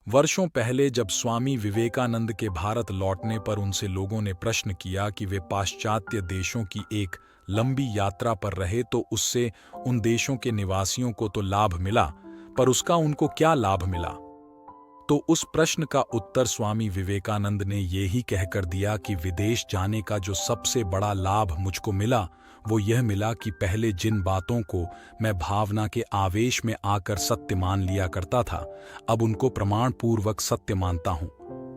वर्षों पहले जब स्वामी विवेकानंद के भारत लौटने पर उनसे लोगों ने प्रश्न किया कि वे पाश्चात्य देशों की एक लंबी यात्रा पर रहे तो उससे उन देशों के निवासियों को तो लाभ मिला, पर उसका उनको क्या लाभ मिला? तो उस प्रश्न का उत्तर स्वामी विवेकानंद ने ये ही कहकर दिया कि विदेश जाने का जो सबसे बड़ा लाभ मुझको मिला वो यह मिला कि पहले जिन बातों को मैं भावना के आवेश में आकर सत्य मान लिया करता था, अब उनको प्रमाण पूर्वक सत्य मानता हूं।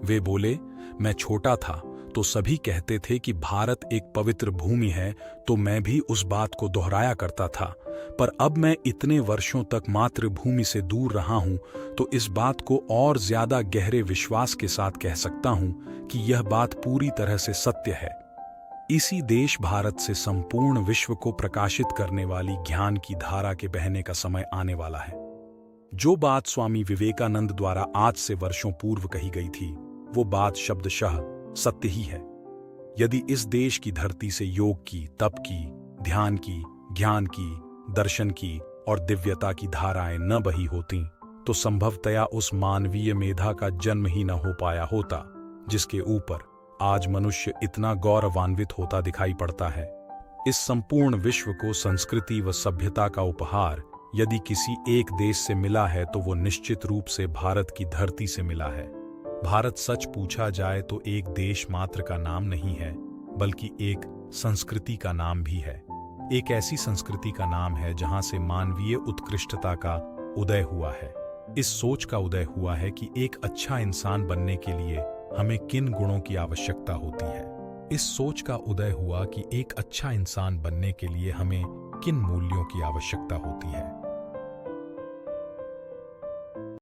वे बोले, मैं छोटा था तो सभी कहते थे कि भारत एक पवित्र भूमि है, तो मैं भी उस बात को दोहराया करता था, पर अब मैं इतने वर्षों तक मातृभूमि से दूर रहा हूं तो इस बात को और ज्यादा गहरे विश्वास के साथ कह सकता हूं कि यह बात पूरी तरह से सत्य है। इसी देश भारत से संपूर्ण विश्व को प्रकाशित करने वाली ज्ञान की धारा के बहने का समय आने वाला है। जो बात स्वामी विवेकानंद द्वारा आज से वर्षों पूर्व कही गई थी, वो बात शब्दशः सत्य ही है। यदि इस देश की धरती से योग की, तप की, ध्यान की, ज्ञान की, दर्शन की और दिव्यता की धाराएं न बही होतीं, तो संभवतया उस मानवीय मेधा का जन्म ही न हो पाया होता जिसके ऊपर आज मनुष्य इतना गौरवान्वित होता दिखाई पड़ता है। इस संपूर्ण विश्व को संस्कृति व सभ्यता का उपहार यदि किसी एक देश से मिला है तो वो निश्चित रूप से भारत की धरती से मिला है। भारत सच पूछा जाए तो एक देश मात्र का नाम नहीं है, बल्कि एक संस्कृति का नाम भी है। एक ऐसी संस्कृति का नाम है जहां से मानवीय उत्कृष्टता का उदय हुआ है। इस सोच का उदय हुआ है कि एक अच्छा इंसान बनने के लिए हमें किन गुणों की आवश्यकता होती है। इस सोच का उदय हुआ कि एक अच्छा इंसान बनने के लिए हमें किन मूल्यों की आवश्यकता होती है।